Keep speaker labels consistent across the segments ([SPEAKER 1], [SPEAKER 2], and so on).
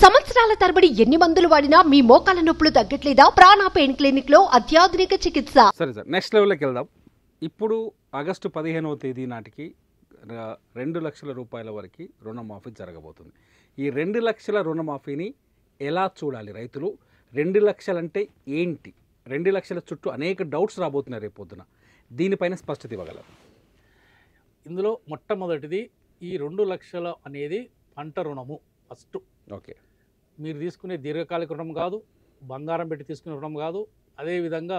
[SPEAKER 1] సంవత్సరాల తరబడి ఎన్ని మందులు వాడినా మీ మోకాల నొప్పులు తగ్గట్లేదా? ప్రాణ పెయిన్ క్లినిక్ లో అత్యాధునిక చికిత్స.
[SPEAKER 2] సరే సార్, నెక్స్ట్ లెవెల్కి వెళ్దాం. ఇప్పుడు ఆగస్టు 15వ తేదీ నాటికి 2 లక్షల రూపాయల వరకు రుణమాఫీ జరగబోతుంది. ఈ 2 లక్షల రుణమాఫీని ఎలా చూడాలి రైతులు? 2 లక్షలంటే ఏంటి? 2 లక్షల చుట్టూ అనేక డౌట్స్ రాబోతున్నాయి రేపు పొద్దున. దీనిపైన స్పష్టత ఇవ్వగలరు?
[SPEAKER 3] ఇందులో మొట్టమొదటిది ఈ 2 లక్షల అనేది పంట రుణము. ఫస్ట్
[SPEAKER 2] ఓకే,
[SPEAKER 3] మీరు తీసుకునే దీర్ఘకాలిక రుణం కాదు, బంగారం పెట్టి తీసుకునే రుణం కాదు. అదేవిధంగా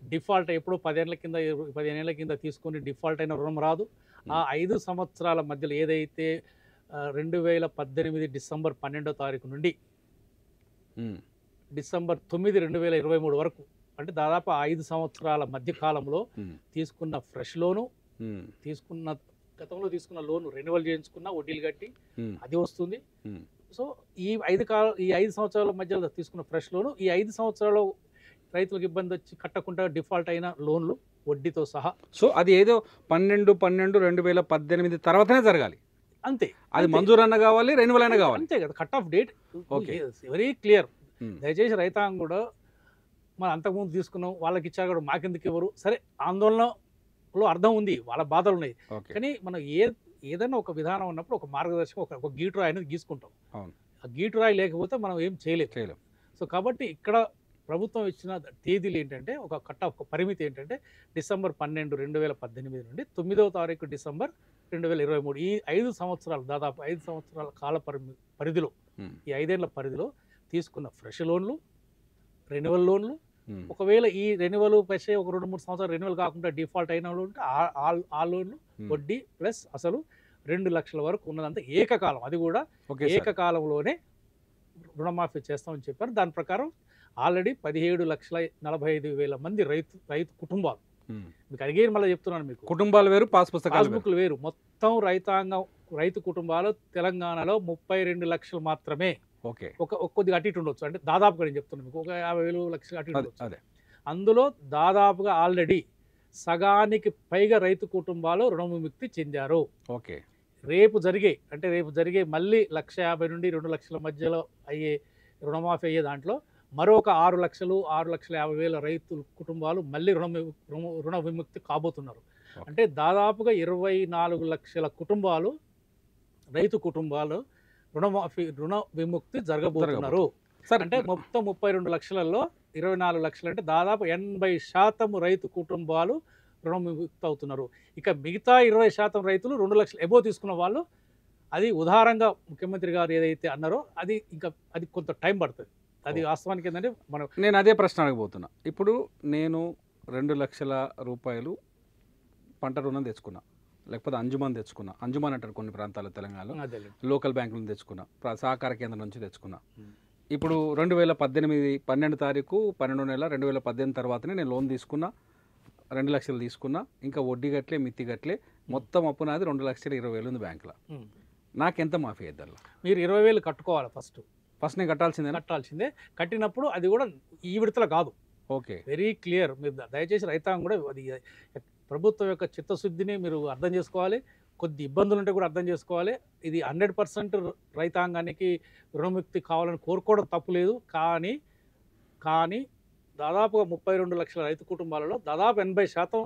[SPEAKER 3] డిఫాల్ట్ ఎప్పుడో 15 ఏళ్ల కింద తీసుకుని డిఫాల్ట్ అయిన రుణం రాదు. ఆ 5 సంవత్సరాల మధ్యలో ఏదైతే 2018 డిసెంబర్ 12వ తారీఖు నుండి డిసెంబర్ 9, 2023 వరకు, అంటే దాదాపు 5 సంవత్సరాల మధ్య కాలంలో తీసుకున్న ఫ్రెష్ లోను, తీసుకున్న గతంలో తీసుకున్న లోను రెన్యువల్ చేయించుకున్న వడ్డీలు కట్టి అది వస్తుంది. సో ఈ 5 సంవత్సరాల మధ్యలో తీసుకున్న ఫ్రెష్ లోను, ఈ 5 సంవత్సరాలు రైతులకు ఇబ్బంది వచ్చి కట్టకుండా డిఫాల్ట్ అయిన లోన్లు వడ్డీతో సహా.
[SPEAKER 2] సో అది ఏదో 12/12/2018 తర్వాతనే జరగాలి
[SPEAKER 3] అంతే.
[SPEAKER 2] అది మంజూరు అన్న కావాలి, రెన్యువల్ అయినా కావాలి,
[SPEAKER 3] అంతే కదా. Cut off date very clear. దయచేసి రైతాంగం కూడా మనం అంతకుముందు తీసుకున్నాం, వాళ్ళకి ఇచ్చారు కూడా మాకెందుకు ఇవ్వరు? సరే, ఆందోళనలో అర్థం ఉంది, వాళ్ళ బాధలు ఉన్నాయి. కానీ మనం ఏదైనా ఒక విధానం ఉన్నప్పుడు ఒక మార్గదర్శకం, ఒక గీటురాయి అనేది గీసుకుంటాం. ఆ గీటురాయి లేకపోతే మనం ఏం చేయలేము. సో కాబట్టి ఇక్కడ ప్రభుత్వం ఇచ్చిన తేదీలు ఏంటంటే, ఒక కట్ ఆఫ్ పరిమితి ఏంటంటే డిసెంబర్ 12, 2018 నుండి 9వ తారీఖు డిసెంబర్ 2023. ఈ 5 సంవత్సరాలు, దాదాపు 5 సంవత్సరాల కాల పరిధిలో, ఈ 5 ఏళ్ల పరిధిలో తీసుకున్న ఫ్రెష్ లోన్లు, రెన్యువల్ లోన్లు, ఒకవేళ ఈ రెన్యువల్ పైసే ఒక 2-3 సంవత్సరాలు రెన్యువల్ కాకుండా డిఫాల్ట్ అయిన వాళ్ళు ఉంటే ఆ లోన్లు వడ్డీ ప్లస్ అసలు 2 లక్షల వరకు ఉన్నదంతా ఏకకాలం, అది కూడా ఏకకాలంలోనే రుణమాఫీ చేస్తామని చెప్పారు. దాని ప్రకారం ఆల్రెడీ 17,45,000 మంది రైతు కుటుంబాలు, మీకు అడిగేది మళ్ళీ చెప్తున్నాను, మీకు
[SPEAKER 2] కుటుంబాలు వేరు,
[SPEAKER 3] పాస్బుక్లు వేరు, మొత్తం రైతు కుటుంబాలు తెలంగాణలో 32 లక్షలు మాత్రమే.
[SPEAKER 2] ఓకే,
[SPEAKER 3] కొద్దిగా అటు ఇటు ఉండొచ్చు, అంటే దాదాపుగా నేను చెప్తున్నాను మీకు, ఒక 50,000 లక్షలు అటు ఇటు ఉండొచ్చు. అందులో దాదాపుగా ఆల్రెడీ సగానికి పైగా రైతు కుటుంబాలు రుణ విముక్తి చెందారు.
[SPEAKER 2] ఓకే,
[SPEAKER 3] రేపు జరిగే మళ్ళీ 1,50,000 నుండి 2 లక్షల మధ్యలో అయ్యే రుణమాఫీ అయ్యే దాంట్లో మరొక 6,50,000 రైతు కుటుంబాలు మళ్ళీ రుణ విముక్తి కాబోతున్నారు. అంటే దాదాపుగా 24 లక్షల కుటుంబాలు, రైతు కుటుంబాలు రుణ విముక్తి జరగబోతున్నారు. అంటే మొత్తం 32 లక్షలలో 24 లక్షలు, అంటే దాదాపు 80% రైతు కుటుంబాలు రుణ విముక్తి అవుతున్నారు. ఇక మిగతా 20% రైతులు 2 లక్షలు ఎబో తీసుకున్న వాళ్ళు, అది ఉదారంగా ముఖ్యమంత్రి గారు ఏదైతే అన్నారో అది కొంత టైం పడుతుంది. అది వాస్తవానికి ఏంటంటే
[SPEAKER 2] నేను అదే ప్రశ్న అడగబోతున్నా. ఇప్పుడు నేను 2 లక్షల రూపాయలు పంట రుణం తెచ్చుకున్నా, లేకపోతే అంజుమాన్ తెచ్చుకున్నా. అంజుమాన్ అంటారు కొన్ని ప్రాంతాల్లో తెలంగాణలో, లోకల్ బ్యాంకుల నుంచి తెచ్చుకున్నా, సహకార కేంద్రం నుంచి తెచ్చుకున్నా. ఇప్పుడు 2018 12 తారీఖు 12వ నెల 2018 తర్వాతనే నేను లోన్ తీసుకున్నా, 2 లక్షలు తీసుకున్నా, ఇంకా వడ్డీ గట్లే మిత్తి గట్లే, మొత్తం అప్పు నాది 2,20,000 ఉంది బ్యాంకులో. నాకెంత మాఫీ అయ్యిద్దాం?
[SPEAKER 3] మీరు 20,000 కట్టుకోవాలి.
[SPEAKER 2] ఫస్ట్ నేను
[SPEAKER 3] కట్టాల్సిందే. కట్టినప్పుడు అది కూడా ఈ విడతలో కాదు.
[SPEAKER 2] Okay,
[SPEAKER 3] very clear. మీరు దయచేసి రైతాంగం కూడా అది ప్రభుత్వం యొక్క చిత్తశుద్ధిని మీరు అర్థం చేసుకోవాలి. కొద్ది ఇబ్బందులు ఉంటే కూడా అర్థం చేసుకోవాలి. ఇది 100% రైతాంగానికి రుణముక్తి కావాలని కోరుకోవడం తప్పులేదు. కానీ దాదాపుగా 32 లక్షల రైతు కుటుంబాలలో దాదాపు 80%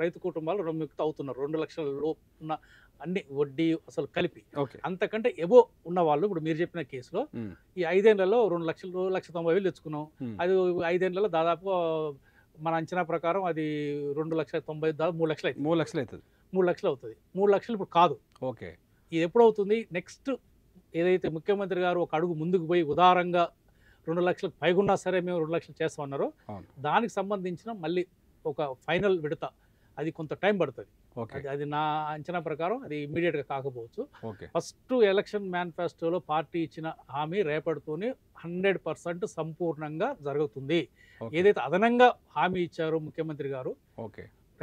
[SPEAKER 3] రైతు కుటుంబాలు రుణముక్తి అవుతున్నారు. 2 లక్షల లోపు ఉన్న అన్ని వడ్డీ అసలు కలిపి. అంతకంటే ఎబో ఉన్న వాళ్ళు, ఇప్పుడు మీరు చెప్పిన కేసులో ఈ 5 ఏళ్లలో 2,90,000 తెచ్చుకున్నాం. అది 5 ఏళ్లలో దాదాపు మన అంచనా ప్రకారం అది 2,90,000 3 లక్షలు అవుతుంది. 3 లక్షలు అవుతుంది. 3 లక్షలు ఇప్పుడు కాదు.
[SPEAKER 2] ఓకే,
[SPEAKER 3] ఇది ఎప్పుడవుతుంది? నెక్స్ట్ ఏదైతే ముఖ్యమంత్రి గారు ఒక అడుగు ముందుకు పోయి ఉదారంగా 2 లక్షలకు పైగున్నా సరే మేము 2 లక్షలు చేస్తామన్నారో, దానికి సంబంధించిన మళ్ళీ ఒక ఫైనల్ విడత, అది కొంత టైం పడుతుంది. అది నా అంచనా ప్రకారం అది ఇమ్మీడియట్గా కాకపోవచ్చు. ఫస్ట్ ఎలక్షన్ మేనిఫెస్టోలో పార్టీ ఇచ్చిన హామీ రేపటితోనే 100% సంపూర్ణంగా జరుగుతుంది. ఏదైతే అదనంగా హామీ ఇచ్చారో ముఖ్యమంత్రి గారు,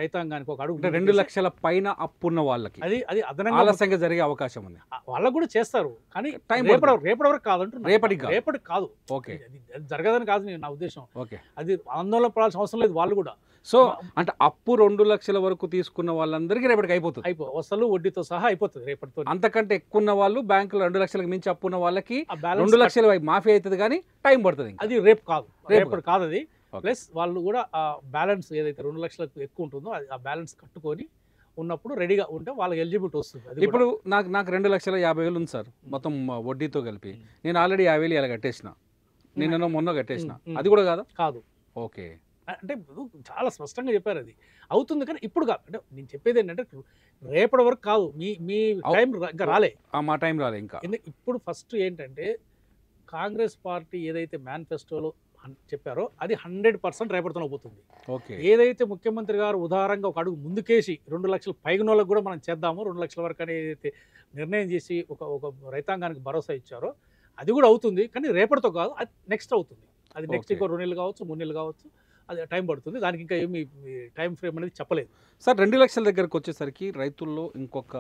[SPEAKER 3] రైతాంగానికి ఒక అడుగు
[SPEAKER 2] అంటే 2 లక్షల పైన అప్పున్న వాళ్ళకి
[SPEAKER 3] అది అది అదనంగా
[SPEAKER 2] ఆలస్యంగా జరిగే అవకాశం ఉంది.
[SPEAKER 3] వాళ్ళకు కూడా చేస్తారు, కానీ
[SPEAKER 2] Time
[SPEAKER 3] రేపటి వరకు కాదంటున్నా. రేపటికి కాదు.
[SPEAKER 2] ఓకే
[SPEAKER 3] అది జరగదని కాదు నా ఉద్దేశం.
[SPEAKER 2] ఓకే.
[SPEAKER 3] అది ఆందోళన పడాల్సిన అవసరం లేదు వాళ్ళు కూడా.
[SPEAKER 2] సో అంటే అప్పు 2 లక్షల వరకు తీసుకున్న వాళ్ళందరికీ రేపటికి అయిపోతుంది.
[SPEAKER 3] అసలు వడ్డీతో సహా అయిపోతుంది రేపటితో.
[SPEAKER 2] అంతకంటే ఎక్కువ ఉన్న వాళ్ళు బ్యాంకులో 2 లక్షలకు మించి అప్పు ఉన్న వాళ్ళకి
[SPEAKER 3] ఆ balance
[SPEAKER 2] 2 లక్షల మాఫీ అవుతుంది, కానీ టైం పడుతుంది.
[SPEAKER 3] అది రేపు కాదు, రేపటి కాదు అది. ప్లస్ వాళ్ళు కూడా ఆ బ్యాలెన్స్ ఏదైతే 2 లక్షలకు ఎక్కువ ఉంటుందో ఆ బ్యాలెన్స్ కట్టుకొని ఉన్నప్పుడు రెడీగా ఉంటే వాళ్ళకి ఎలిజిబిలిటీ వస్తుంది. అది
[SPEAKER 2] ఇప్పుడు నాకు 2,50,000 ఉంది సార్ మొత్తం వడ్డీతో కలిపి. నేను ఆల్రెడీ 50,000 ఇలా కట్టేసిన, నిన్న మొన్న కట్టేసిన. అది కూడా కాదా?
[SPEAKER 3] కాదు.
[SPEAKER 2] ఓకే.
[SPEAKER 3] అంటే ఇప్పుడు చాలా స్పష్టంగా చెప్పారు అది అవుతుంది, కానీ ఇప్పుడు కాదు. అంటే నేను చెప్పేది ఏంటంటే రేపటి వరకు కాదు, మీ టైం ఇంకా రాలే.
[SPEAKER 2] మా టైం రాలే ఇంకా.
[SPEAKER 3] ఇప్పుడు ఫస్ట్ ఏంటంటే కాంగ్రెస్ పార్టీ ఏదైతే మేనిఫెస్టోలో చెప్పారో అది 100% రేపటితో పోతుంది.
[SPEAKER 2] ఓకే.
[SPEAKER 3] ఏదైతే ముఖ్యమంత్రి గారు ఉదారంగా ఒక అడుగు ముందుకేసి 2 లక్షల పైన వాళ్ళకి కూడా మనం చేద్దాము, 2 లక్షల వరకు అని ఏదైతే నిర్ణయం చేసి ఒక రైతాంగానికి భరోసా ఇచ్చారో అది కూడా అవుతుంది, కానీ రేపటితో కాదు, అది నెక్స్ట్ అవుతుంది. అది నెక్స్ట్ ఇంకో 2 నెలలు కావచ్చు, 3 నెలలు కావచ్చు, అది టైం పడుతుంది. దానికి ఇంకా ఏమి టైం ఫ్రేమ్ అనేది చెప్పలేదు
[SPEAKER 2] సార్. 2 లక్షల దగ్గరకు వచ్చేసరికి రైతుల్లో ఇంకొక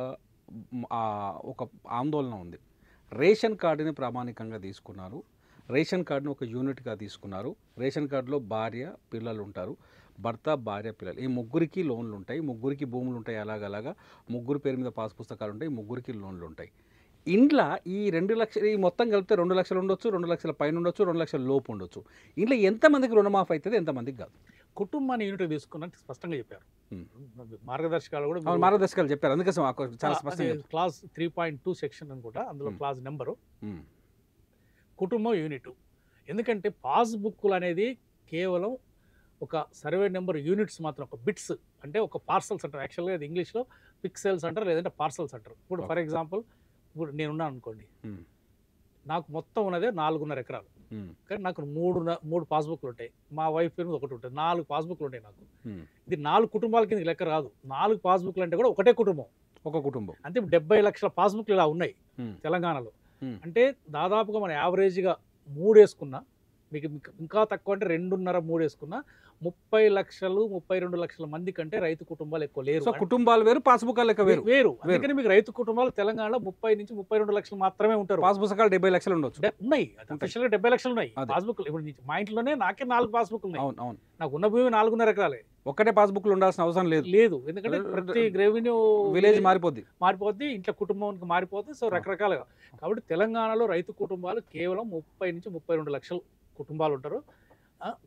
[SPEAKER 2] ఒక ఆందోళన ఉంది. రేషన్ కార్డుని ప్రామాణికంగా తీసుకున్నారు, రేషన్ కార్డును ఒక యూనిట్గా తీసుకున్నారు. రేషన్ కార్డులో భార్య పిల్లలు ఉంటారు, భర్త భార్య పిల్లలు, ఈ ముగ్గురికి లోన్లు ఉంటాయి, ముగ్గురికి భూములు ఉంటాయి, అలాగలాగా ముగ్గురు పేరు మీద పాస్ పుస్తకాలు ఉంటాయి, ముగ్గురికి లోన్లు ఉంటాయి. ఇంట్లో ఈ 2 లక్షలు ఈ మొత్తం కలిపితే 2 లక్షలు ఉండొచ్చు, 2 లక్షల పైన ఉండొచ్చు, 2 లక్షల లోపు ఉండొచ్చు. ఇంట్లో ఎంతమందికి రుణమాఫీ అవుతుంది, ఎంతమందికి కాదు?
[SPEAKER 3] కుటుంబాన్ని యూనిట్ తీసుకున్నట్టు స్పష్టంగా చెప్పారు. మార్గదర్శకాలు కూడా
[SPEAKER 2] మార్గదర్శకాలు చెప్పారు, అందుకోసం చాలా స్పష్టంగా.
[SPEAKER 3] క్లాస్ 3.2 సెక్షన్ అనుకుంటా, అందులో క్లాస్ నెంబరు కుటుంబం యూనిట్. ఎందుకంటే పాస్బుక్లు అనేది కేవలం ఒక సర్వే నెంబర్ యూనిట్స్ మాత్రం, ఒక బిట్స్, అంటే ఒక పార్సల్స్ అంటారు. యాక్చువల్గా అది ఇంగ్లీష్లో పిక్సెల్స్ అంటారు, లేదంటే పార్సల్స్ అంటారు. ఇప్పుడు ఫర్ ఎగ్జాంపుల్ ఇప్పుడు నేనున్నాను అనుకోండి, నాకు మొత్తం ఉన్నదే 4.5 ఎకరాలు, కానీ నాకు 3 పాస్బుక్లు ఉంటాయి. మా వైఫ్ పేరు ఒకటి ఉంటుంది, 4 పాస్బుక్లు ఉంటాయి నాకు. ఇది 4 కుటుంబాల కింద లెక్క రాదు. 4 పాస్బుక్లు అంటే కూడా ఒకటే కుటుంబం, ఒక కుటుంబం. అంటే 70 లక్షల పాస్బుక్లు ఇలా ఉన్నాయి తెలంగాణలో. అంటే దాదాపుగా మన యావరేజ్గా 3 వేసుకున్నా, మీకు ఇంకా తక్కువ అంటే 2.5 3 వేసుకున్నా 30 లక్షలు 32 లక్షల మంది కంటే రైతు కుటుంబాలు ఎక్కువ లేరు.
[SPEAKER 2] కుటుంబాలు వేరు, పాస్బుక్ లెక్క వేరు.
[SPEAKER 3] అందుకని మీకు రైతు కుటుంబాలు తెలంగాణలో 30 నుంచి 32 లక్షలు మాత్రమే ఉంటారు.
[SPEAKER 2] పాస్ పుస్తకాలు 70 లక్షలు ఉండొచ్చు,
[SPEAKER 3] ఉన్నాయి. అఫీషియల్గా 70 లక్షలు ఉన్నాయి పాస్బుక్లు. ఇప్పుడు మా ఇంట్లోనే నాకే 4 పాస్బుక్లు ఉన్నాయి. అవును, నాకు ఉన్న భూమి 4.5 ఎకరాలే.
[SPEAKER 2] ఒక్కటే పాస్బుక్లు ఉండాల్సిన అవసరం లేదు.
[SPEAKER 3] ఎందుకంటే ప్రతి రెవెన్యూ
[SPEAKER 2] విలేజ్ మారిపోద్ది,
[SPEAKER 3] ఇంట్లో కుటుంబానికి మారిపోతుంది. సో రకరకాలుగా. కాబట్టి తెలంగాణలో రైతు కుటుంబాలు కేవలం 30 నుంచి 32 లక్షలు కుటుంబాలు ఉంటారు.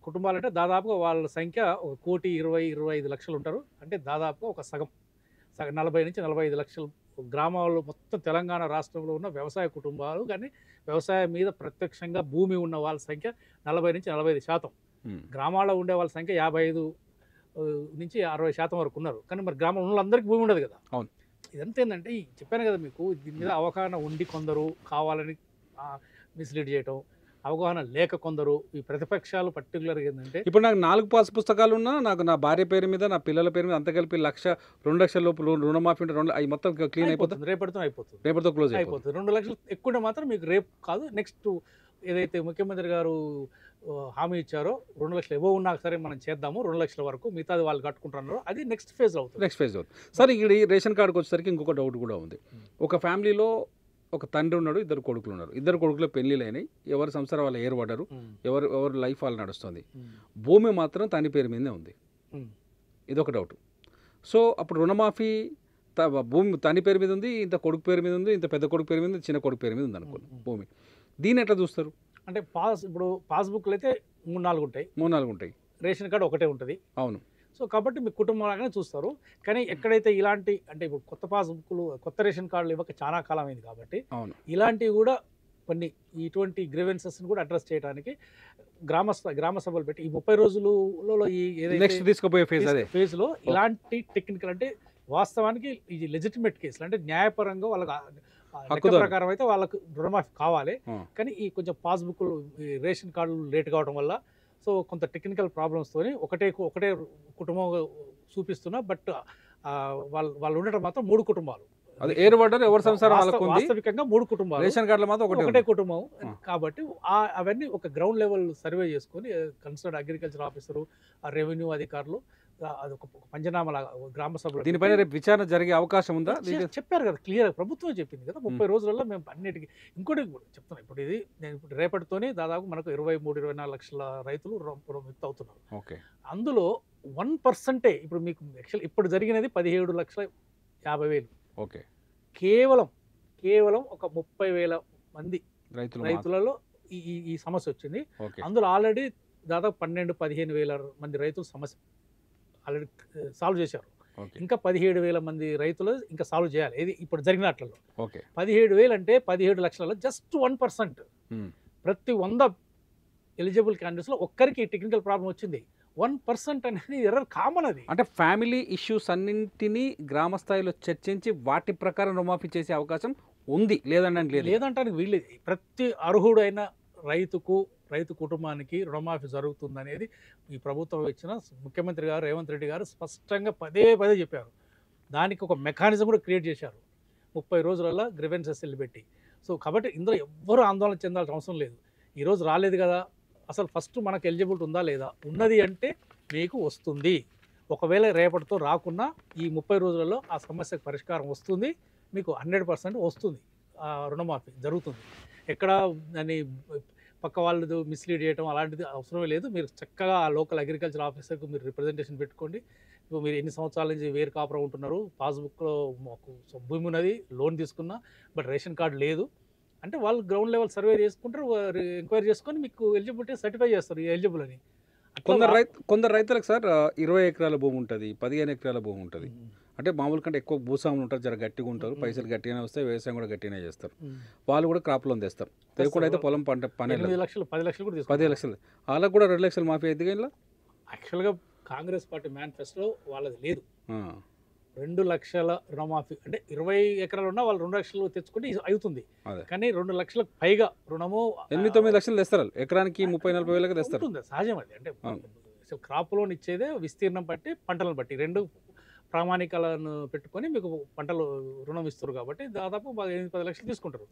[SPEAKER 3] కుటుంబాలు అంటే దాదాపుగా వాళ్ళ సంఖ్య 1,20,25 లక్షలు ఉంటారు. అంటే దాదాపుగా ఒక సగం 40 నుంచి 45 లక్షలు గ్రామాల్లో మొత్తం తెలంగాణ రాష్ట్రంలో ఉన్న వ్యవసాయ కుటుంబాలు, కానీ వ్యవసాయం మీద ప్రత్యక్షంగా భూమి ఉన్న వాళ్ళ సంఖ్య 40 నుంచి 45%. గ్రామాల్లో ఉండే వాళ్ళ సంఖ్య 55 నుంచి 60% వరకు ఉన్నారు. కానీ మరి గ్రామంలో ఉన్న వాళ్ళందరికీ భూమి ఉండదు కదా. అవును. ఇదంతా ఏంటంటే చెప్పాను కదా మీకు, దీని మీద అవగాహన ఉండి కొందరు కావాలని మిస్లీడ్ చేయటం, అవగాహన లేక కొందరు ఈ ప్రతిపక్షాలు పర్టికులర్గా ఏంటంటే,
[SPEAKER 2] ఇప్పుడు నాకు 4 పాస్ పుస్తకాలు ఉన్నా, నాకు నా భార్య పేరు మీద, నా పిల్లల పేరు మీద అంత కలిపి 1,00,000 2 లక్షల లోపు రుణమాఫీ ఉంటే అవి మొత్తం క్లీన్ అయిపోతుంది. రేపటితో క్లోజ్ అయిపోతుంది.
[SPEAKER 3] 2 లక్షలు ఎక్కువ మాత్రం మీకు రేపు కాదు, నెక్స్ట్ ఏదైతే ముఖ్యమంత్రి గారు హామీ ఇచ్చారో 2 లక్షలు ఎవో ఉన్నా సరే మనం చేద్దాము, 2 లక్షల వరకు మిగతాది వాళ్ళు కట్టుకుంటున్నారో అది నెక్స్ట్ ఫేజ్ అవుతుంది.
[SPEAKER 2] సరే, ఇక్కడ రేషన్ కార్డుకి వచ్చేసరికి ఇంకొక డౌట్ కూడా ఉంది. ఒక ఫ్యామిలీలో ఒక తండ్రి ఉన్నాడు, 2 కొడుకులు ఉన్నారు. 2 కొడుకులు పెళ్ళిళ్ళు అయినాయి, ఎవరి సంసారం వాళ్ళు ఏర్పడ్డారు, ఎవరు లైఫ్ వాళ్ళు నడుస్తుంది. భూమి మాత్రం తన పేరు మీదే ఉంది. ఇదొక డౌట్. సో అప్పుడు రుణమాఫీ భూమి తన పేరు మీద ఉంది, ఇంత కొడుకు పేరు మీద ఉంది, ఇంత పెద్ద కొడుకు పేరు మీద ఉంది, చిన్న కొడుకు పేరు మీద ఉంది అనుకోండి భూమి. దీన్ని ఎట్లా చూస్తారు?
[SPEAKER 3] అంటే ఇప్పుడు పాస్బుక్లు అయితే 3-4 ఉంటాయి, రేషన్ కార్డు ఒకటే ఉంటుంది. అవును. సో కాబట్టి మీ కుటుంబంలాగానే చూస్తారు. కానీ ఎక్కడైతే ఇలాంటి, అంటే ఇప్పుడు కొత్త పాస్బుక్లు, కొత్త రేషన్ కార్డులు ఇవ్వక చాలా కాలం అయింది కాబట్టి ఇలాంటివి కూడా కొన్ని ఇటువంటి గ్రీవెన్సెస్ని కూడా అడ్రస్ చేయడానికి గ్రామ సభలు పెట్టి ఈ 30 రోజుల ఈ ఫేజ్లో ఇలాంటి టెక్నికల్, అంటే వాస్తవానికి ఇది లెజిటిమేట్ కేసులు, అంటే న్యాయపరంగా వాళ్ళకి ప్రకారం అయితే వాళ్ళకు రుణమాఫీ కావాలి. కానీ ఈ కొంచెం పాస్బుక్లు, రేషన్ కార్డులు లేట్ కావడం వల్ల సో కొంత టెక్నికల్ ప్రాబ్లమ్స్తో ఒకటే కుటుంబం చూపిస్తున్నా, బట్ వాళ్ళు ఉండటం మాత్రం 3 కుటుంబాలు. వాస్తవికంగా 3 కుటుంబాలు, రేషన్ కార్డులు మాత్రం ఒకటే కుటుంబం. కాబట్టి అవన్నీ ఒక గ్రౌండ్ లెవెల్ సర్వే చేసుకొని కన్సర్న్ అగ్రికల్చర్ ఆఫీసరు, రెవెన్యూ అధికారులు అది ఒక పంచనామా గ్రామ సభలో
[SPEAKER 2] దీనిపైన రేపు విచారణ జరిగే అవకాశం ఉందా?
[SPEAKER 3] చెప్పారు కదా క్లియర్, ప్రభుత్వం చెప్పింది కదా 30 రోజులలో మేము అన్నిటికీ. ఇంకోటి చెప్తున్నాను, ఇప్పుడు ఇది నేను ఇప్పుడు రేపటితోనే దాదాపు మనకు 23-24 లక్షల రైతులు విత్ అవుతున్నారు.
[SPEAKER 2] ఓకే.
[SPEAKER 3] అందులో 1% ఇప్పుడు మీకు యాక్చువల్ ఇప్పుడు జరిగినది 17,50,000.
[SPEAKER 2] ఓకే.
[SPEAKER 3] కేవలం ఒక 30,000 మంది రైతులలో ఈ సమస్య వచ్చింది. అందులో ఆల్రెడీ దాదాపు 12-15,000 మంది రైతులు సమస్య ఆల్రెడీ సాల్వ్ చేశారు. ఇంకా 17,000 మంది రైతులు ఇంకా సాల్వ్ చేయాలి. ఇది ఇప్పుడు జరిగినట్లలో 17,000 అంటే 17 లక్షలలో జస్ట్ 1%. ప్రతి 100 ఎలిజిబుల్ క్యాండిడేట్స్లో ఒక్కరికి టెక్నికల్ ప్రాబ్లం వచ్చింది. 1% అనేది ఎర్రర్ కామన్. అది
[SPEAKER 2] అంటే ఫ్యామిలీ ఇష్యూస్ అన్నింటినీ గ్రామ స్థాయిలో చర్చించి వాటి ప్రకారం రుణమాఫీ చేసే అవకాశం ఉంది,
[SPEAKER 3] లేదంటానికి వీల్లేదు. ప్రతి అర్హుడైన రైతు కుటుంబానికి రుణమాఫీ జరుగుతుందనేది ఈ ప్రభుత్వం ఇచ్చిన ముఖ్యమంత్రి గారు రేవంత్ రెడ్డి గారు స్పష్టంగా పదే చెప్పారు. దానికి ఒక మెకానిజం కూడా క్రియేట్ చేశారు 30 రోజులలో గ్రివెన్సెస్ పెట్టి. సో కాబట్టి ఇందులో ఎవ్వరూ ఆందోళన చెందాల్సిన అవసరం లేదు. ఈరోజు రాలేదు కదా, అసలు ఫస్ట్ మనకు ఎలిజిబిలిటీ ఉందా లేదా, ఉన్నది అంటే మీకు వస్తుంది. ఒకవేళ రేపటితో రాకున్నా ఈ 30 రోజులలో ఆ సమస్యకు పరిష్కారం వస్తుంది, మీకు 100% వస్తుంది, రుణమాఫీ జరుగుతుంది. ఎక్కడ దాన్ని పక్క వాళ్ళు మిస్లీడ్ చేయడం అలాంటిది అవసరమే లేదు. మీరు చక్కగా ఆ లోకల్ అగ్రికల్చర్ ఆఫీసర్కు మీరు రిప్రజెంటేషన్ పెట్టుకోండి. ఇప్పుడు మీరు ఎన్ని సంవత్సరాల నుంచి వేరు కాపురం ఉంటున్నారు, పాస్బుక్లో మాకు భూమి ఉన్నది, లోన్ తీసుకున్నా, బట్ రేషన్ కార్డు లేదు అంటే వాళ్ళు గ్రౌండ్ లెవెల్ సర్వే చేసుకుంటారు, ఎంక్వైరీ చేసుకొని మీకు ఎలిజిబిలిటీ సర్టిఫై చేస్తారు ఎలిజిబుల్ అని.
[SPEAKER 2] కొందరు రైతులకు సార్ 20 ఎకరాల భూమి ఉంటుంది, 15 ఎకరాల భూమి ఉంటుంది. అంటే మామూలు కంటే ఎక్కువ భూస్వాములు ఉంటారు, జర గట్టిగా ఉంటారు, పైసలు గట్టిగానే వస్తాయి, వ్యవసాయం కూడా గట్టిగానే చేస్తారు. వాళ్ళు కూడా క్రాప్ లోన్ తెస్తారు. తెలియకుండా అయితే పొలం పంట
[SPEAKER 3] 10 లక్షలు 10 లక్షలు కూడా
[SPEAKER 2] 10 లక్షలు వాళ్ళకు కూడా 2 లక్షలు మాఫీ అయితే ఇలా.
[SPEAKER 3] యాక్చువల్గా కాంగ్రెస్ పార్టీ మేనిఫెస్టో వాళ్ళది లేదు. 2 లక్షల రుణమాఫీ అంటే 20 ఎకరాలు ఉన్నా వాళ్ళు 2 లక్షలు తెచ్చుకుంటే అవుతుంది. కానీ 2 లక్షలకు పైగా రుణము
[SPEAKER 2] 8-9 లక్షలు తెస్తారు, ఎకరానికి 30-40 వేలకు తెస్తారు.
[SPEAKER 3] సహజం అది. అంటే అసలు క్రాప్ లోన్ ఇచ్చేదే విస్తీర్ణం బట్టి పంటలను బట్టి 2 ప్రామాణికాలను పెట్టుకొని మీకు పంటలు రుణం ఇస్తారు కాబట్టి దాదాపు 8-10 లక్షలు తీసుకుంటారు.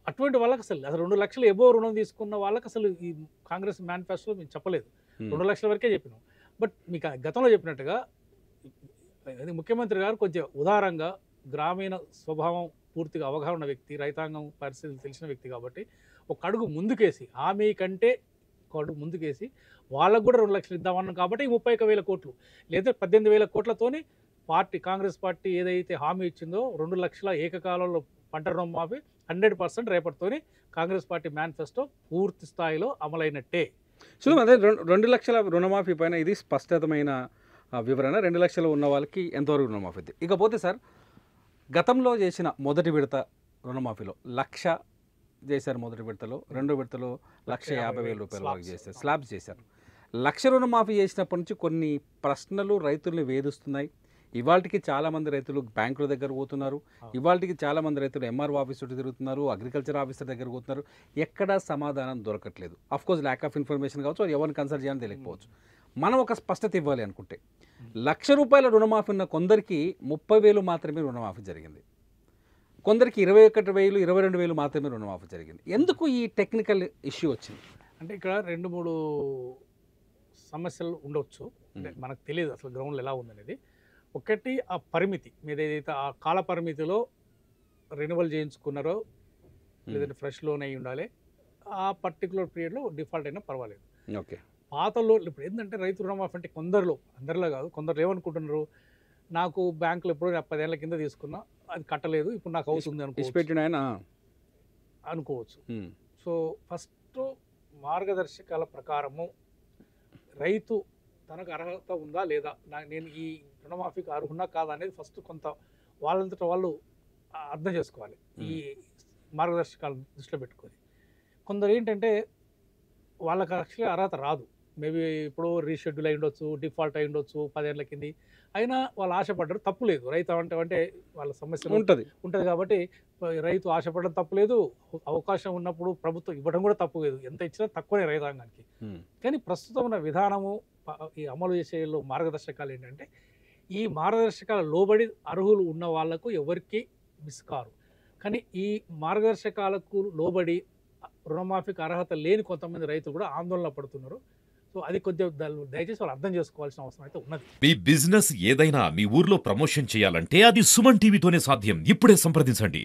[SPEAKER 3] అటువంటి వాళ్ళకి అసలు 2 లక్షలు ఎబో రుణం తీసుకున్న వాళ్ళకి అసలు ఈ కాంగ్రెస్ మేనిఫెస్టో మేము చెప్పలేదు, 2 లక్షల వరకే చెప్పినాం. బట్ మీకు గతంలో చెప్పినట్టుగా ముఖ్యమంత్రి గారు కొంచెం ఉదారంగా గ్రామీణ స్వభావం పూర్తిగా అవగాహన వ్యక్తి, రైతాంగం పరిస్థితులు తెలిసిన వ్యక్తి కాబట్టి ఒక అడుగు ముందుకేసి హామీ కంటే ఒక అడుగు ముందుకేసి వాళ్ళకు కూడా 2 లక్షలు ఇద్దామన్నాం కాబట్టి 31,000 కోట్లు లేదా 18,000 కోట్లతోని కాంగ్రెస్ పార్టీ ఏదైతే హామీ ఇచ్చిందో 2 లక్షల ఏకకాలంలో పంట రుణమాఫీ 100% రేపటితోని కాంగ్రెస్ పార్టీ మేనిఫెస్టో పూర్తి స్థాయిలో అమలైనట్టే.
[SPEAKER 2] సో అదే 2 లక్షల రుణమాఫీ పైన ఇది స్పష్టతమైన వివరణ. 2 లక్షలు ఉన్న వాళ్ళకి ఎంతవరకు రుణమాఫీ. ఇకపోతే సార్ గతంలో చేసిన మొదటి విడత రుణమాఫీలో 1,00,000 చేశారు మొదటి విడతలో, రెండో విడతలో 1,50,000 రూపాయల వరకు చేశారు, స్లాబ్స్ చేశారు. 1,00,000 రుణమాఫీ చేసినప్పటి నుంచి కొన్ని ప్రశ్నలు రైతుల్ని వేధిస్తున్నాయి. ఇవాళకి చాలామంది రైతులు బ్యాంకుల దగ్గర పోతున్నారు, ఇవాళకి చాలామంది రైతులు ఎంఆర్ఓ ఆఫీస్ చుట్టూ తిరుగుతున్నారు, అగ్రికల్చర్ ఆఫీసర్ దగ్గర పోతున్నారు, ఎక్కడా సమాధానం దొరకట్లేదు. అఫ్కోర్స్ ల్యాక్ ఆఫ్ ఇన్ఫర్మేషన్ కావచ్చు, ఎవరిని కన్సల్ట్ చేయాలని తెలియకపోవచ్చు. మనం ఒక స్పష్టత ఇవ్వాలి అనుకుంటే 1,00,000 రూపాయల రుణమాఫీ ఉన్న కొందరికి 30,000 మాత్రమే రుణమాఫీ జరిగింది, కొందరికి 21,000 22,000 మాత్రమే రుణమాఫీ జరిగింది. ఎందుకు ఈ టెక్నికల్ ఇష్యూ వచ్చింది
[SPEAKER 3] అంటే ఇక్కడ 2-3 సమస్యలు ఉండవచ్చు, మనకు తెలియదు అసలు గ్రౌండ్లో ఎలా ఉందనేది. ఒకటి ఆ పరిమితి మీద ఏదైతే ఆ కాల పరిమితిలో రెన్యువల్ చేయించుకున్నారో లేదంటే ఫ్రెష్ లోన్ అయి ఉండాలి, ఆ పర్టికులర్ పీరియడ్లో డిఫాల్ట్ అయినా పర్వాలేదు.
[SPEAKER 2] ఓకే.
[SPEAKER 3] పాత లోన్ ఇప్పుడు ఏంటంటే రైతు రుణమాఫీ అంటే అందరిలో కాదు, కొందరు ఏమనుకుంటున్నారు, నాకు బ్యాంకులో ఎప్పుడు 10 ఏళ్ల కింద తీసుకున్నా అది కట్టలేదు, ఇప్పుడు నాకు అవుతుంది అనుకోవచ్చు. సో ఫస్ట్ మార్గదర్శకాల ప్రకారము రైతు తనకు అర్హత ఉందా లేదా, నేను ఈ రుణమాఫీకి అర్హున్నా కాదా అనేది ఫస్ట్ కొంత వాళ్ళంతట వాళ్ళు అర్థం చేసుకోవాలి. ఈ మార్గదర్శకాలను దృష్టిలో పెట్టుకొని కొందరు ఏంటంటే వాళ్ళకి యాక్చువల్లీ అర్హత రాదు, మేబీ ఇప్పుడు రీషెడ్యూల్ అయి ఉండొచ్చు, డిఫాల్ట్ అయి ఉండొచ్చు 10 ఏళ్ల కింది, అయినా వాళ్ళు ఆశపడ్డారు, తప్పులేదు. రైతు అంటే వాళ్ళ సమస్య ఉంటుంది కాబట్టి రైతు ఆశపడడం తప్పులేదు, అవకాశం ఉన్నప్పుడు ప్రభుత్వం ఇవ్వడం కూడా తప్పు లేదు, ఎంత ఇచ్చినా తక్కువనే రైతాంగానికి. కానీ ప్రస్తుతం ఉన్న విధానము ఈ అమలు చేసేలో మార్గదర్శకాలు ఏంటంటే ఈ మార్గదర్శకాల లోబడి అర్హులు ఉన్న వాళ్లకు ఎవరికి మిస్ కారు. కానీ ఈ మార్గదర్శకాలకు లోబడి రుణమాఫీకి అర్హత లేని కొంతమంది రైతులు కూడా ఆందోళన పడుతున్నారు. సో సో అది కొద్దిగా దయచేసి వాళ్ళు అర్థం చేసుకోవాల్సిన అవసరం అయితే ఉన్నది.
[SPEAKER 4] మీ బిజినెస్ ఏదైనా మీ ఊర్లో ప్రమోషన్ చేయాలంటే అది సుమన్ టీవీతోనే సాధ్యం. ఇప్పుడే సంప్రదించండి.